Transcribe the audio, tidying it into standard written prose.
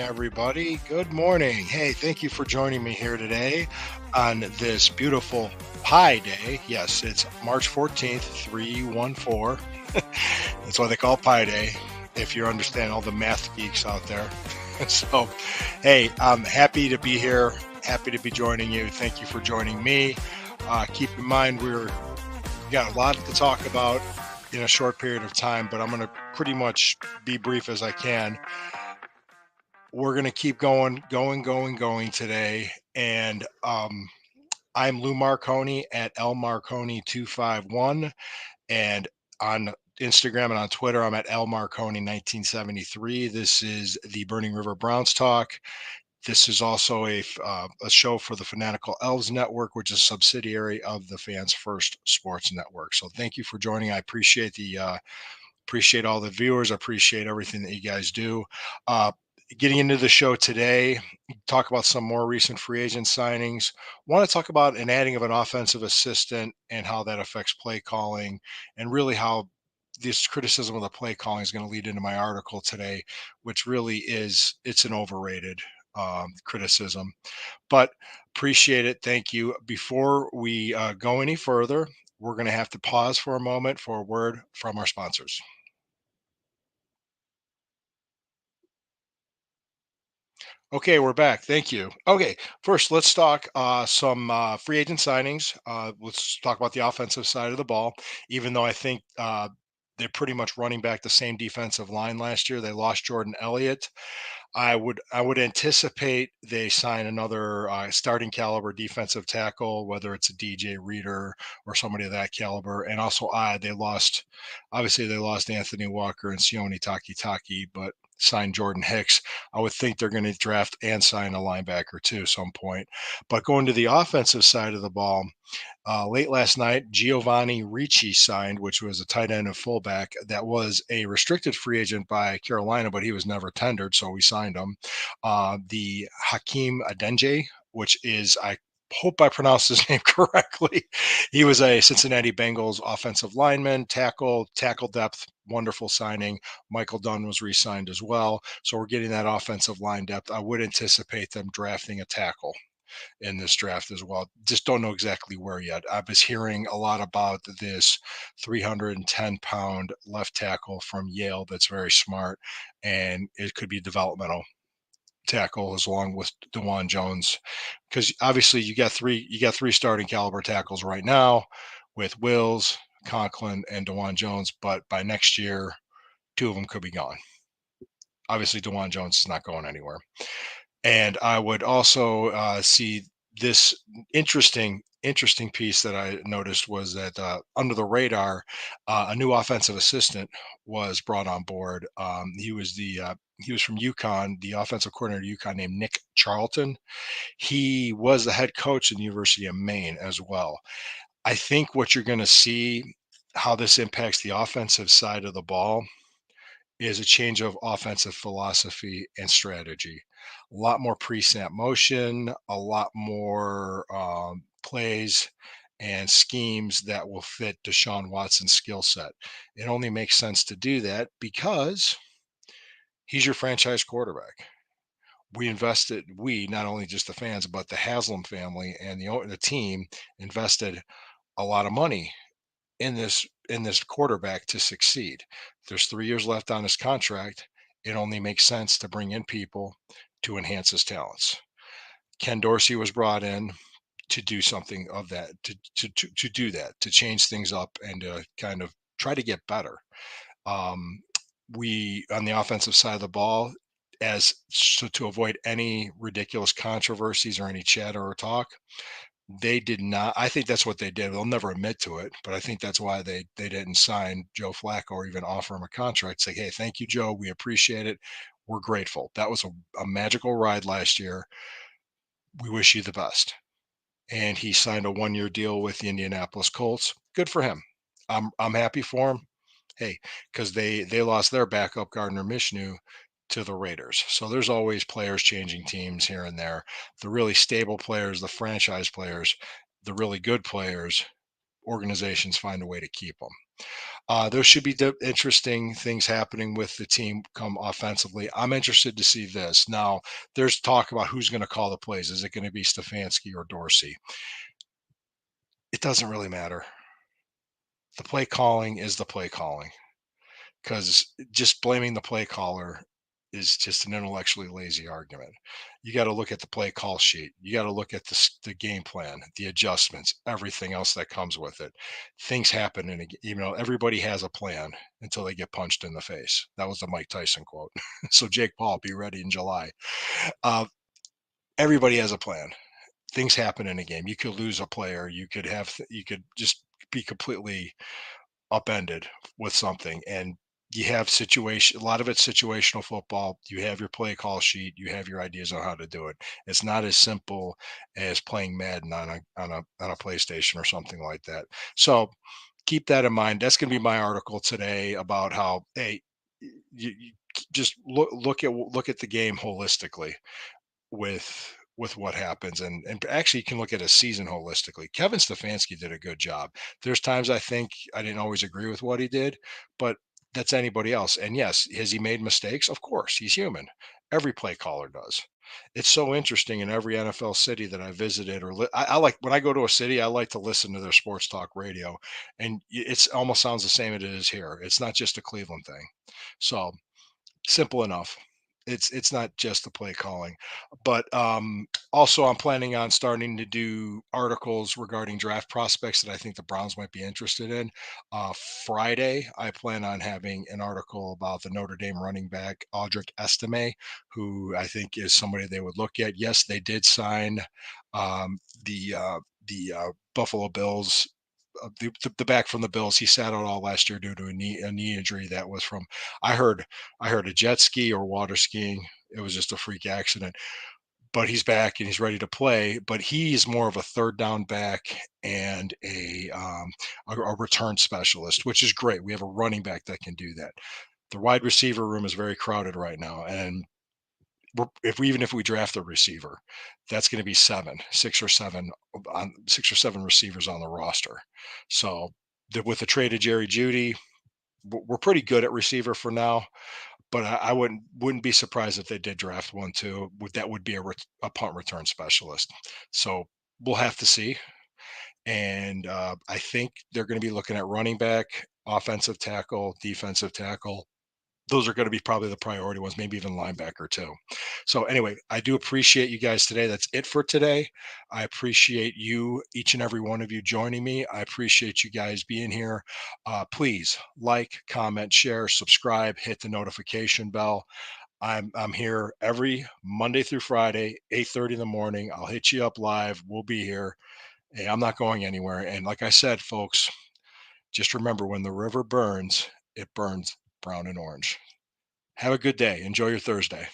everybody. Good morning. Hey, thank you for joining me here today on this beautiful Pi Day. Yes, it's March 14th, 314. That's why they call it Pi Day, if you understand all the math geeks out there. So, hey, I'm happy to be here. Happy to be joining you. Thank you for joining me. Keep in mind, we got a lot to talk about in a short period of time, but I'm going to pretty much be brief as I can. We're going to keep going today. And I'm Lou Marconi at L Marconi 251. And on Instagram and on Twitter, I'm at L Marconi 1973. This is the Burning River Browns Talk. This is also a show for the Fanatical Elves Network, which is a subsidiary of the Fans First Sports Network. So thank you for joining. I appreciate all the viewers. I appreciate everything that you guys do. Uh, Getting into the show today, talk about some more recent free agent signings. Want to talk about an adding of an offensive assistant and how that affects play calling, and really how this criticism of the play calling is going to lead into my article today, which really it's an overrated criticism. But appreciate it. Thank you. Before we go any further, we're going to have to pause for a moment for a word from our sponsors. Okay, we're back. Thank you. Okay, first let's talk some free agent signings. Let's talk about the offensive side of the ball. Even though I think they're pretty much running back the same defensive line last year, they lost Jordan Elliott. I would anticipate they sign another starting caliber defensive tackle, whether it's a DJ Reader or somebody of that caliber. And also, they lost Anthony Walker and Sione Takitaki, but signed Jordan Hicks. I would think they're going to draft and sign a linebacker too at some point. But going to the offensive side of the ball, late last night, Giovanni Ricci signed, which was a tight end and fullback that was a restricted free agent by Carolina, but he was never tendered, so we signed him. The Hakeem Adenje, which is, I hope I pronounced his name correctly. He was a Cincinnati Bengals offensive lineman, tackle depth, wonderful signing. Michael Dunn was re-signed as well. So we're getting that offensive line depth. I would anticipate them drafting a tackle in this draft as well. Just don't know exactly where yet. I was hearing a lot about this 310-pound left tackle from Yale that's very smart, and it could be developmental tackle as along with Dewan Jones, because obviously you got three starting caliber tackles right now with Wills, Conklin, and Dewan Jones, but by next year, two of them could be gone. Obviously, Dewan Jones is not going anywhere. And I would also see this interesting piece that I noticed was that under the radar, a new offensive assistant was brought on board. He was from UConn, the offensive coordinator at UConn named Nick Charlton. He was the head coach in the University of Maine as well. I think what you're going to see, how this impacts the offensive side of the ball, is a change of offensive philosophy and strategy. A lot more pre-snap motion, a lot more plays and schemes that will fit Deshaun Watson's skill set. It only makes sense to do that because he's your franchise quarterback. We, not only just the fans, but the Haslam family and the team invested a lot of money in this quarterback to succeed. There's 3 years left on his contract. It only makes sense to bring in people to enhance his talents. Ken Dorsey was brought in to do something of that, to do that, to change things up and to kind of try to get better. We on the offensive side of the ball, as so to avoid any ridiculous controversies or any chatter or talk, they did not. I think that's what they did. They'll never admit to it, but I think that's why they didn't sign Joe Flacco or even offer him a contract. Say, hey, thank you, Joe. We appreciate it. We're grateful. That was a magical ride last year. We wish you the best. And he signed a 1 year deal with the Indianapolis Colts. Good for him. I'm happy for him. Hey, because they lost their backup Gardner Minshew to the Raiders. So there's always players changing teams here and there. The really stable players, the franchise players, the really good players, organizations find a way to keep them. There should be interesting things happening with the team come offensively. I'm interested to see this. Now, there's talk about who's going to call the plays. Is it going to be Stefanski or Dorsey? It doesn't really matter. The play calling is the play calling, because just blaming the play caller is just an intellectually lazy argument. You got to look at the play call sheet. You got to look at the game plan, the adjustments, everything else that comes with it. Things happen, and everybody has a plan until they get punched in the face. That was the Mike Tyson quote. So Jake Paul, be ready in July. Uh, Everybody has a plan. Things happen in a game. You could lose a player. You could just be completely upended with something, and you have situation a lot of it's situational football. You have your play call sheet, you have your ideas on how to do it. It's not as simple as playing Madden on a PlayStation or something like that. So keep that in mind. That's going to be my article today about how, hey, you just look at the game holistically with what happens, and actually you can look at a season holistically. Kevin Stefanski did a good job. There's times I think I didn't always agree with what he did, but that's anybody else. And yes, has he made mistakes? Of course, he's human. Every play caller does. It's so interesting in every NFL city that I visited, I like when I go to a city, I like to listen to their sports talk radio, and it's almost sounds the same as it is here. It's not just a Cleveland thing. So simple enough. It's not just the play calling, but also I'm planning on starting to do articles regarding draft prospects that I think the Browns might be interested in. Uh, Friday, I plan on having an article about the Notre Dame running back Audric Estime, who I think is somebody they would look at. Yes, they did sign um, the Buffalo Bills. The back from the Bills, he sat out all last year due to a knee injury that was from, I heard I heard a jet ski or water skiing. It was just a freak accident, but he's back and he's ready to play. But he's more of a third down back and a return specialist, which is great. We have a running back that can do that. The wide receiver room is very crowded right now, and if we draft a receiver, that's going to be 6 or 7 receivers on the roster. So with the trade of Jerry Judy, we're pretty good at receiver for now, but I wouldn't be surprised if they did draft one too. That would be a punt return specialist. So we'll have to see. And I think they're going to be looking at running back, offensive tackle, defensive tackle. Those are going to be probably the priority ones, maybe even linebacker too. So anyway, I do appreciate you guys today. That's it for today. I appreciate you, each and every one of you joining me. I appreciate you guys being here. Please like, comment, share, subscribe, hit the notification bell. I'm here every Monday through Friday, 8:30 in the morning. I'll hit you up live. We'll be here. Hey, I'm not going anywhere. And like I said, folks, just remember when the river burns, it burns brown and orange. Have a good day. Enjoy your Thursday.